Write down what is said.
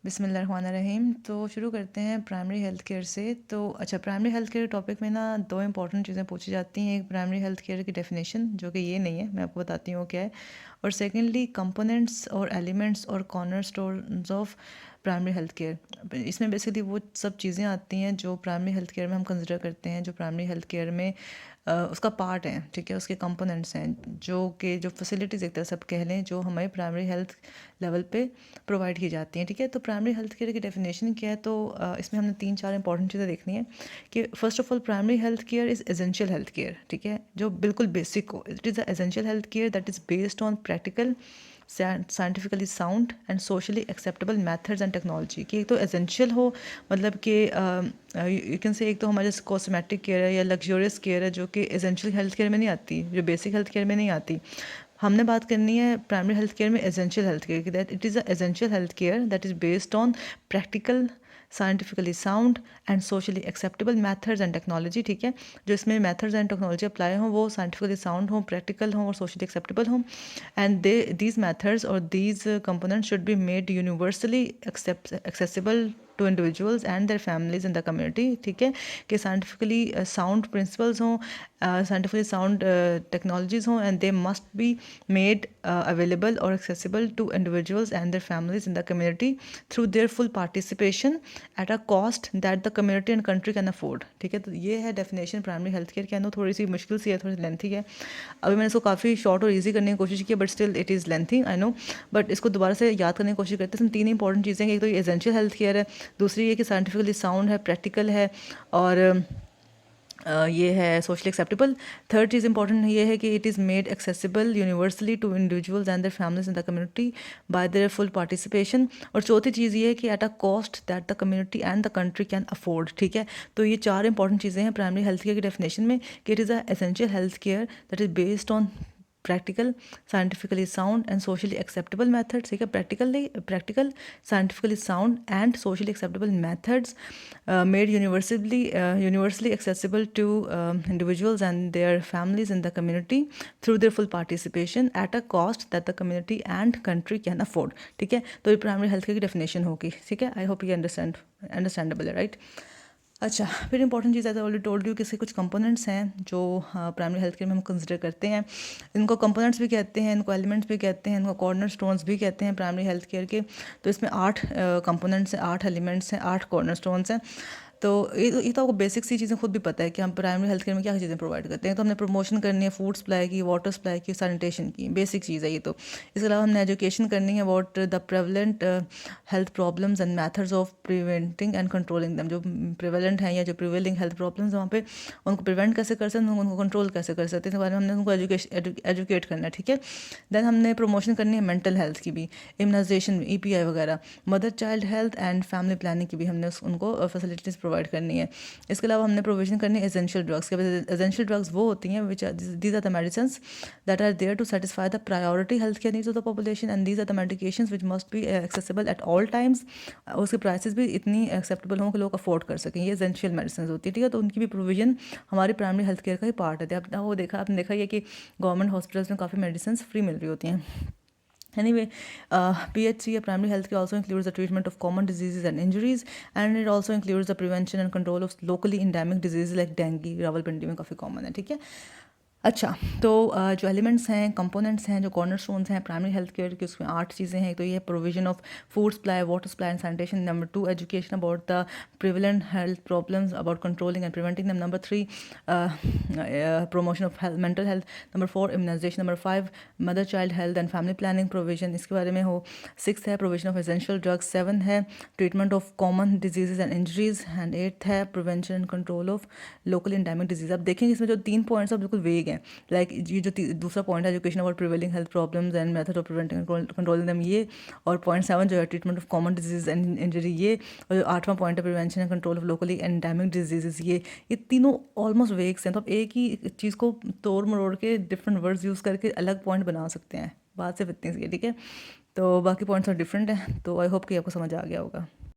बिस्मिल्लाहिर्रहमानिर्रहीम। तो शुरू करते हैं प्राइमरी हेल्थ केयर से। तो अच्छा, प्राइमरी हेल्थ केयर टॉपिक में ना दो इंपॉर्टेंट चीज़ें पूछी जाती हैं। एक प्राइमरी हेल्थ केयर की डेफिनेशन, जो कि ये नहीं है, मैं आपको बताती हूँ वो क्या है। और सेकेंडली कंपोनेंट्स और एलिमेंट्स और corner stones of primary health care. इसमें बेसिकली वो सब चीज़ें आती हैं जो प्राइमरी हेल्थ केयर में हम कंसिडर करते हैं, जो प्राइमरी हेल्थ केयर में उसका पार्ट है, ठीक है, उसके कंपोनेंट्स हैं, जो कि जो फैसिलिटीज़ एक तरह से आप कह लें, जो हमारे प्राइमरी हेल्थ लेवल पे प्रोवाइड की जाती हैं, ठीक है। तो प्राइमरी हेल्थ केयर की डेफिनेशन क्या है? तो इसमें हमने 3-4 इंपॉर्टेंट चीज़ें देखनी है कि first of all primary health care is essential health care, ठीक है, जो बिल्कुल बेसिक हो। It is the essential health care that is based on practical, scientifically sound and socially acceptable methods and technology. कि एक तो एसेंशियल हो, मतलब कि यू कैन से एक तो हमारे कॉस्मेटिक केयर है या लग्जरियस केयर है, जो कि एसेंशियल हेल्थ केयर में नहीं आती, जो बेसिक हेल्थ केयर में नहीं आती। हमने बात करनी है प्राइमरी हेल्थ केयर में एसेंशियल हेल्थ केयर की, that it is a essential health care that is based on practical, scientifically sound and socially acceptable methods and technology, ठीक है। जो इसमें मेथड्स एंड टेक्नोलॉजी अप्लाई हों वो साइंटिफिकली साउंड हों, practical हों और सोशली एक्सेप्टेबल हों। And these methods or these components should be made universally accessible to individuals and their families in the community, ठीक है। कि साइंटिफिकली साउंड प्रिंसिपल्स हों, साइंटिफिकली साउंड टेक्नोलॉजीज हों, and they must be made available और accessible to individuals and their families in the community through their full participation at a cost that the community and country can afford, ठीक है। तो ये है definition primary health care की। थोड़ी सी मुश्किल सी है, थोड़ी लेंथी है। अभी मैंने इसको काफ़ी शॉर्ट और इजी करने की कोशिश की, but still it is lengthy, I know. But इसको दोबारा से याद करने की कोशिश करते हैं। इसमें 3 इंपॉर्टेंट चीज़ें हैं। एक तो ये एसेंशियल हेल्थ केयर है, दूसरी ये कि साइंटिफिकली साउंड है, प्रैक्टिकल है, और ये है सोशली एक्सेप्टेबल। थर्ड चीज़ इंपॉर्टेंट ये है कि it is made accessible universally to individuals and their families in the community by their full participation. और चौथी चीज़ ये है कि at a cost that the community and the country can afford, ठीक है। तो ये 4 इंपॉर्टेंट चीज़ें हैं प्राइमरी हेल्थ केयर की डेफिनेशन में, कि it is a essential health care that is based on practical, scientifically sound and socially acceptable methods, ठीक है। Practical, scientifically sound and socially acceptable methods made universally accessible to individuals and their families in the community through their full participation at a cost that the community and country can afford, ठीक है। तो ये primary health care की definition होगी, ठीक है। I hope ये understandable है, राइट। अच्छा, फिर इंपॉर्टेंट चीज़ है, ऑलरेडी टोल्ड यू कि इसके कुछ कंपोनेंट्स हैं जो प्राइमरी हेल्थ केयर में हम कंसिडर करते हैं। इनको कंपोनेंट्स भी कहते हैं, इनको एलिमेंट्स भी कहते हैं, इनको कॉर्नर स्टोन्स भी कहते हैं प्राइमरी हेल्थ केयर के। तो इसमें 8 कंपोनेंट्स हैं, 8 एलिमेंट्स हैं, 8 कॉर्नर स्टोन्स हैं। तो ये तो आपको बेसिक सी चीज़ें खुद भी पता है कि हम प्राइमरी हेल्थ केयर में क्या चीज़ें प्रोवाइड करते हैं। तो हमने प्रमोशन करनी है फूड सप्लाई की, वाटर सप्लाई की, सैनिटेशन की, बेसिक चीज़ है ये। तो इसके अलावा हमने एजुकेशन करनी है about the prevalent health problems and methods of preventing and controlling them. जो प्रिवेलेंट हैं या जो प्रिवेलिंग हेल्थ प्रॉब्लम्स वहाँ पे उनको प्रिवेंट कैसे कर सकते हैं, उनको कंट्रोल कैसे कर सकते हैं, इस बारे में हमने उनको एजुकेट करना है, ठीक है। देन हमने प्रमोशन करनी है मेंटल हेल्थ की भी, इम्यूनाइजेशन, EPI वगैरह, mother child health and family planning की भी हमने उनको फैसिलिटीज़ प्रोवाइड करनी है। इसके अलावा हमने प्रोविजन करनी है एसेंशियल ड्रग्स के। एसेंशियल ड्रग्स वो होती हैं which these are the medicine that are there to satisfy the priority health care needs of the population, and these are the medications which must be accessible at all times. उसके prices भी इतनी acceptable हों कि लोग afford कर सकें। ये essential medicine होती है, ठीक है। तो उनकी भी प्रोविजन हमारी प्राइमरी हेल्थ केयर का ही पार्ट है। आपने देखा ही है कि गवर्नमेंट हॉस्पिटल्स में काफ़ी मेडिसिन फ्री मिल रही होती हैं। Anyway, PHC, primary health care, also includes the treatment of common diseases and injuries, and it also includes the prevention and control of locally endemic diseases like dengue, Rawalpindi में काफ़ी common है, ठीक है। अच्छा, तो जो एलिमेंट्स हैं, कंपोनेंट्स हैं, जो कॉर्नर स्टोन्स हैं प्राइमरी हेल्थ केयर की, उसमें 8 चीज़ें हैं। तो ये provision of food supply, water supply and sanitation. Number 2, education about the prevalent health problems, about controlling and preventing them. Number 3, promotion of mental health. Number 4, immunisation. Number 5, mother child health and family planning provision, इसके बारे में हो। 6 है provision of essential drugs. 7 है treatment of common diseases and injuries, and 8 है prevention and control of local endemic disease. अब देखेंगे इसमें जो 3 पॉइंट्स हैं बिल्कुल वेग हैं, लाइक ये जो दूसरा पॉइंट है education about prevailing health problems and method of preventing controlling them, ये। और पॉइंट 7 जो है treatment of common disease and injury, ये। और जो 8वां पॉइंट है prevention and control of locally endemic diseases, ये तीनों ऑलमोस्ट वेग्स हैं। तो आप एक ही चीज़ को तोड़ मरोड़ के डिफरेंट वर्ड्स यूज़ करके अलग पॉइंट बना सकते हैं। बात सिर्फ इतनी सी है, ठीक है। तो बाकी पॉइंट्स और डिफरेंट हैं। तो आई होप कि आपको समझ आ गया होगा।